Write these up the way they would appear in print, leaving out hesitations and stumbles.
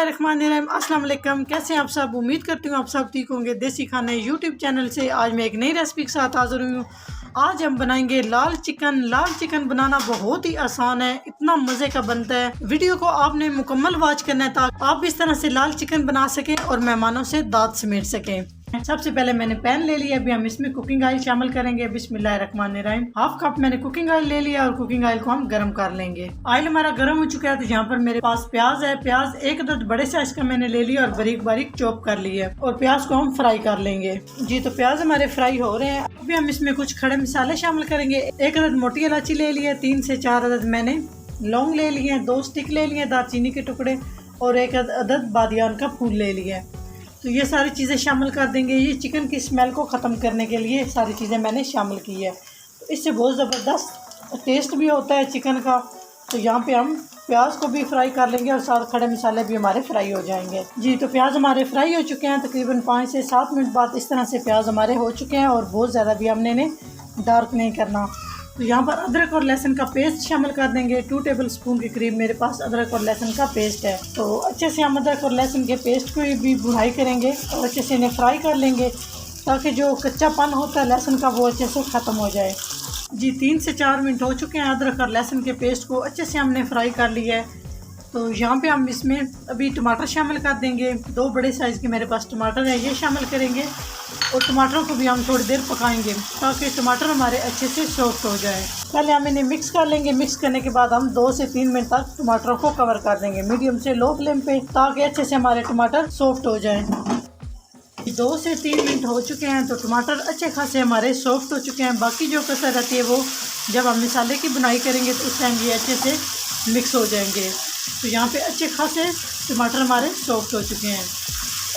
बिस्मिल्लाहिर्रहमानिर्रहीम। अस्सलाम वालेकुम। कैसे हैं आप सब? उम्मीद करती हूँ आप सब ठीक होंगे। देसी खाने यूट्यूब चैनल से आज मैं एक नई रेसिपी के साथ हाजिर हुई हूँ। आज हम बनाएंगे लाल चिकन। लाल चिकन बनाना बहुत ही आसान है, इतना मज़े का बनता है। वीडियो को आपने मुकम्मल वॉच करना है ताकि आप इस तरह से लाल चिकन बना सकें और मेहमानों से दाद समेट सकें। सबसे पहले मैंने पैन ले लिया, अभी हम इसमें कुकिंग ऑयल शामिल करेंगे। बिस्मिल्लाहिर्रहमानिर्रहीम। हाफ कप मैंने कुकिंग ऑयल ले लिया और कुकिंग ऑयल को हम गर्म कर लेंगे। ऑयल हमारा गर्म हो चुका है तो यहाँ पर मेरे पास प्याज है। प्याज एक अदद बड़े साइज का मैंने ले लिया और बारीक बारीक चॉप कर लिया और प्याज को हम फ्राई कर लेंगे। जी तो प्याज हमारे फ्राई हो रहे हैं। अभी हम इसमें कुछ खड़े मसाले शामिल करेंगे। एक अदद मोटी इलायची ले लिया, 3 से 4 अदद मैंने लौंग ले लिए, 2 स्टिक ले लिए दालचीनी के टुकड़े और एक अदद बादियान का फूल ले लिया। तो ये सारी चीज़ें शामिल कर देंगे। ये चिकन की स्मेल को ख़त्म करने के लिए सारी चीज़ें मैंने शामिल की है। तो इससे बहुत ज़बरदस्त टेस्ट भी होता है चिकन का। तो यहाँ पे हम प्याज को भी फ्राई कर लेंगे और साथ खड़े मसाले भी हमारे फ्राई हो जाएंगे। जी तो प्याज हमारे फ्राई हो चुके हैं। तकरीबन 5 से 7 मिनट बाद इस तरह से प्याज हमारे हो चुके हैं और बहुत ज़्यादा भी हमने इन्हें डार्क नहीं करना। तो यहाँ पर अदरक और लहसुन का पेस्ट शामिल कर देंगे। 2 टेबल स्पून के करीब मेरे पास अदरक और लहसुन का पेस्ट है। तो अच्छे से हम अदरक और लहसुन के पेस्ट को भी भुनाई करेंगे और अच्छे से इन्हें फ्राई कर लेंगे ताकि जो कच्चापन होता है लहसुन का वो अच्छे से ख़त्म हो जाए। जी 3 से 4 मिनट हो चुके हैं। अदरक और लहसुन के पेस्ट को अच्छे से हमने फ्राई कर लिया है। तो यहाँ पे हम इसमें अभी टमाटर शामिल कर देंगे। 2 बड़े साइज़ के मेरे पास टमाटर है, ये शामिल करेंगे और टमाटरों को भी हम थोड़ी देर पकाएंगे ताकि टमाटर हमारे अच्छे से सॉफ्ट हो जाए। पहले हम इन्हें मिक्स कर लेंगे। मिक्स करने के बाद हम 2 से 3 मिनट तक टमाटरों को कवर कर देंगे मीडियम से लो फ्लेम पे ताकि अच्छे से हमारे टमाटर सॉफ्ट हो जाए। 2 से 3 मिनट हो चुके हैं तो टमाटर अच्छे खासे हमारे सॉफ्ट हो चुके हैं। बाकी जो कसर रहती है वो जब हम मसाले की बुनाई करेंगे तो उस टाइम ये अच्छे से मिक्स हो जाएंगे। तो यहाँ पे अच्छे खासे टमाटर हमारे सॉफ्ट हो चुके हैं।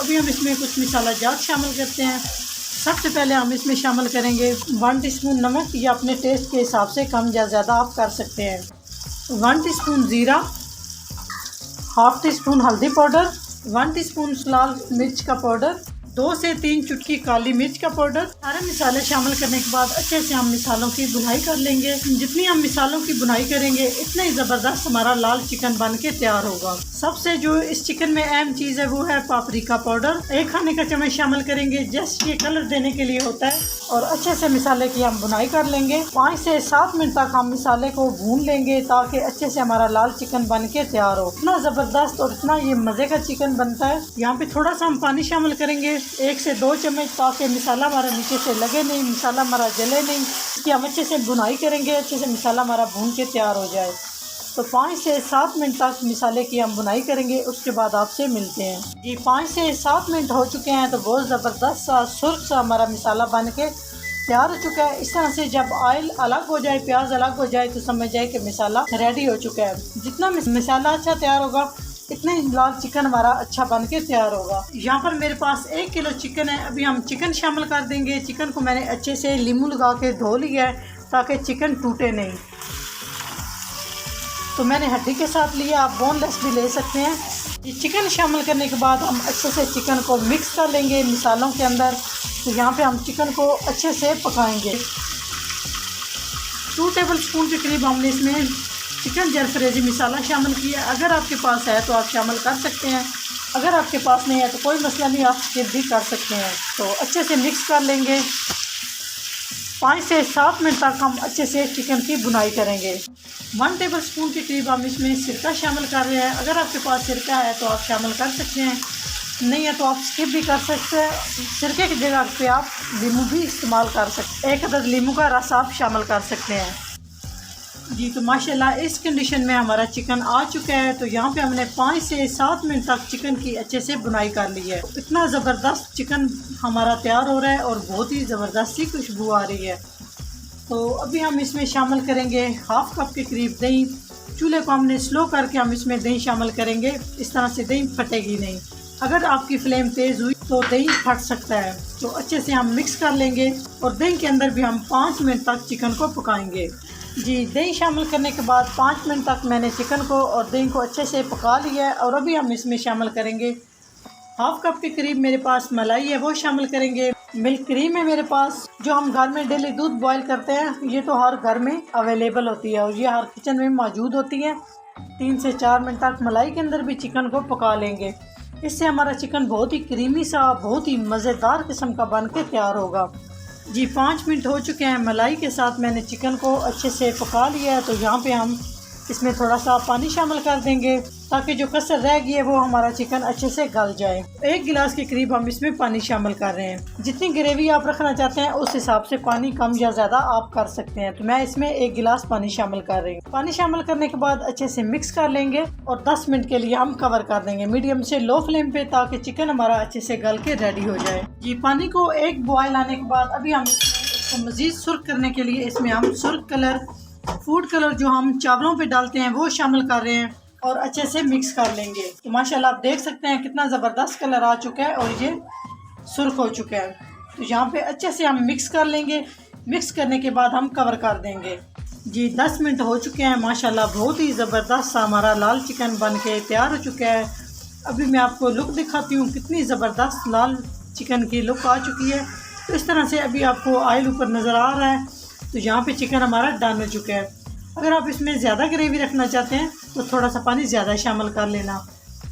अभी हम इसमें कुछ मसाला जात शामिल करते हैं। सबसे पहले हम इसमें शामिल करेंगे 1 टीस्पून नमक, या अपने टेस्ट के हिसाब से कम या ज़्यादा आप कर सकते हैं। 1 टीस्पून ज़ीरा, हाफ टी स्पून हल्दी पाउडर, 1 टीस्पून लाल मिर्च का पाउडर, 2 से 3 चुटकी काली मिर्च का पाउडर। सारे मसाले शामिल करने के बाद अच्छे से हम मसालों की बुनाई कर लेंगे। जितनी हम मसालों की बुनाई करेंगे इतना ही ज़बरदस्त हमारा लाल चिकन बन के तैयार होगा। सबसे जो इस चिकन में अहम चीज़ है वो है पापरिका पाउडर। 1 खाने का चम्मच शामिल करेंगे, जस्ट ये कलर देने के लिए होता है। और अच्छे से मसाले की हम बुनाई कर लेंगे। 5 से 7 मिनट तक हम मसाले को भून लेंगे ताकि अच्छे से हमारा लाल चिकन बन के तैयार हो। इतना ज़बरदस्त और इतना ये मज़े का चिकन बनता है। यहाँ पे थोड़ा सा हम पानी शामिल करेंगे, 1 से 2 चम्मच, ताकि मसाला हमारा नीचे से लगे नहीं, मसाला हमारा जले नहीं। इसकी हम अच्छे से बुनाई करेंगे, अच्छे से मसाला हमारा भून के तैयार हो जाए। तो 5 से 7 मिनट तक मसाले की हम बुनाई करेंगे, उसके बाद आपसे मिलते हैं। जी 5 से 7 मिनट हो चुके हैं तो बहुत ज़बरदस्त सा सुर्ख सा हमारा मसाला बन के तैयार हो चुका है। इस तरह से जब ऑयल अलग हो जाए, प्याज अलग हो जाए तो समझ जाए कि मसाला रेडी हो चुका है। जितना मसाला अच्छा तैयार होगा इतना ही लाल चिकन हमारा अच्छा बन के तैयार होगा। यहाँ पर मेरे पास 1 किलो चिकन है। अभी हम चिकन शामिल कर देंगे। चिकन को मैंने अच्छे से नींबू लगा के धो लिया है ताकि चिकन टूटे नहीं। तो मैंने हड्डी के साथ लिया, आप बोनलेस भी ले सकते हैं। ये चिकन शामिल करने के बाद हम अच्छे से चिकन को मिक्स कर लेंगे मसालों के अंदर। तो यहाँ पे हम चिकन को अच्छे से पकाएंगे। 2 टेबल स्पून के करीब हमने इसमें चिकन जरफरेजी मसाला शामिल किया। अगर आपके पास है तो आप शामिल कर सकते हैं, अगर आपके पास नहीं है तो कोई मसला नहीं, आप स्किप भी कर सकते हैं। तो अच्छे से मिक्स कर लेंगे। 5 से 7 मिनट तक हम अच्छे से चिकन की बुनाई करेंगे। 1 टेबल स्पून के करीब हम इसमें सिरका शामिल कर रहे हैं। अगर आपके पास सिरका है तो आप शामिल कर सकते हैं, नहीं है तो आप स्किप भी कर सकते हैं। सिरके की जगह पे आप नींबू भी इस्तेमाल कर सकते हैं। 1 अदद नींबू का रस आप शामिल कर सकते हैं। जी तो माशाल्लाह इस कंडीशन में हमारा चिकन आ चुका है। तो यहाँ पे हमने 5 से 7 मिनट तक चिकन की अच्छे से बुनाई कर ली है। इतना ज़बरदस्त चिकन हमारा तैयार हो रहा है और बहुत ही ज़बरदस्त सी खुशबू आ रही है। तो अभी हम इसमें शामिल करेंगे हाफ कप के करीब दही। चूल्हे को हमने स्लो करके हम इसमें दही शामिल करेंगे। इस तरह से दही फटेगी नहीं। अगर आपकी फ्लेम तेज़ हुई तो दही फट सकता है। तो अच्छे से हम मिक्स कर लेंगे और दही के अंदर भी हम 5 मिनट तक चिकन को पकाएंगे। जी दही शामिल करने के बाद 5 मिनट तक मैंने चिकन को और दही को अच्छे से पका लिया है। और अभी हम इसमें शामिल करेंगे हाफ कप के करीब मेरे पास मलाई है, वो शामिल करेंगे। मिल्क क्रीम है मेरे पास, जो हम घर में डेली दूध बॉईल करते हैं। ये तो हर घर में अवेलेबल होती है और ये हर किचन में मौजूद होती है। 3 से 4 मिनट तक मलाई के अंदर भी चिकन को पका लेंगे। इससे हमारा चिकन बहुत ही क्रीमी सा, बहुत ही मज़ेदार किस्म का बन के तैयार होगा। जी 5 मिनट हो चुके हैं। मलाई के साथ मैंने चिकन को अच्छे से पका लिया है। तो यहाँ पे हम इसमें थोड़ा सा पानी शामिल कर देंगे ताकि जो कसर रह गई है वो हमारा चिकन अच्छे से गल जाए। 1 गिलास के करीब हम इसमें पानी शामिल कर रहे हैं। जितनी ग्रेवी आप रखना चाहते हैं उस हिसाब से पानी कम या ज़्यादा आप कर सकते हैं। तो मैं इसमें 1 गिलास पानी शामिल कर रही हूँ। पानी शामिल करने के बाद अच्छे से मिक्स कर लेंगे और 10 मिनट के लिए हम कवर कर देंगे मीडियम से लो फ्लेम पे, ताकि चिकन हमारा अच्छे से गल के रेडी हो जाए। जी पानी को 1 बॉयल आने के बाद अभी हम इसको मज़ीद सुर्ख करने के लिए इसमें हम सुर्ख कलर, फूड कलर जो हम चावलों पे डालते हैं वो शामिल कर रहे हैं और अच्छे से मिक्स कर लेंगे। तो माशाल्लाह आप देख सकते हैं कितना ज़बरदस्त कलर आ चुका है और ये सुर्ख हो चुका है। तो यहाँ पे अच्छे से हम मिक्स कर लेंगे। मिक्स करने के बाद हम कवर कर देंगे। जी 10 मिनट हो चुके हैं। माशाल्लाह बहुत ही ज़बरदस्त सा हमारा लाल चिकन बन के तैयार हो चुका है। अभी मैं आपको लुक दिखाती हूँ, कितनी ज़बरदस्त लाल चिकन की लुक आ चुकी है। तो इस तरह से अभी आपको ऑयल ऊपर नज़र आ रहा है। तो यहाँ पे चिकन हमारा डन हो चुका है। अगर आप इसमें ज़्यादा ग्रेवी रखना चाहते हैं तो थोड़ा सा पानी ज़्यादा शामिल कर लेना।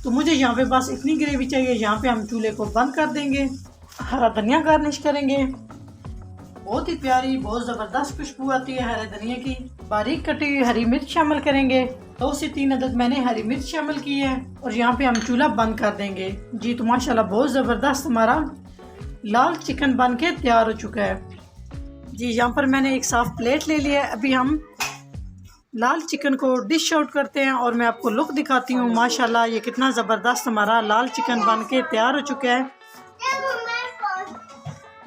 तो मुझे यहाँ पे बस इतनी ग्रेवी चाहिए। यहाँ पे हम चूल्हे को बंद कर देंगे। हरा धनिया गार्निश करेंगे। बहुत ही प्यारी, बहुत ज़बरदस्त खुशबू आती है हरे धनिया की। बारीक कटी हुई हरी मिर्च शामिल करेंगे। 2 से 3 अदद मैंने हरी मिर्च शामिल की है और यहाँ पे हम चूल्हा बंद कर देंगे। जी तो माशाल्लाह बहुत ज़बरदस्त हमारा लाल चिकन बन के तैयार हो चुका है। जी यहाँ पर मैंने एक साफ़ प्लेट ले लिया है। अभी हम लाल चिकन को डिश आउट करते हैं और मैं आपको लुक दिखाती हूँ। माशाल्लाह ये कितना ज़बरदस्त हमारा लाल चिकन बन के तैयार हो चुका है।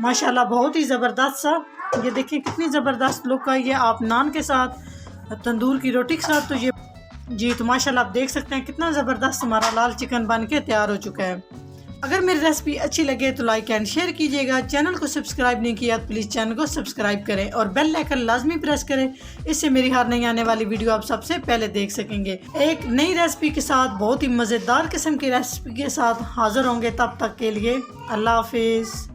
माशाल्लाह बहुत ही ज़बरदस्त सा, ये देखिए कितनी ज़बरदस्त लुक आई है। आप नान के साथ, तंदूर की रोटी के साथ, तो ये जी तो माशाल्लाह आप देख सकते हैं कितना ज़बरदस्त हमारा लाल चिकन बन के तैयार हो चुका है। अगर मेरी रेसिपी अच्छी लगे तो लाइक एंड शेयर कीजिएगा। चैनल को सब्सक्राइब नहीं किया तो प्लीज़ चैनल को सब्सक्राइब करें और बेल आइकन लाजमी प्रेस करें। इससे मेरी हर नई आने वाली वीडियो आप सबसे पहले देख सकेंगे। एक नई रेसिपी के साथ, बहुत ही मज़ेदार किस्म की रेसिपी के साथ हाज़िर होंगे। तब तक के लिए अल्लाह हाफिज़।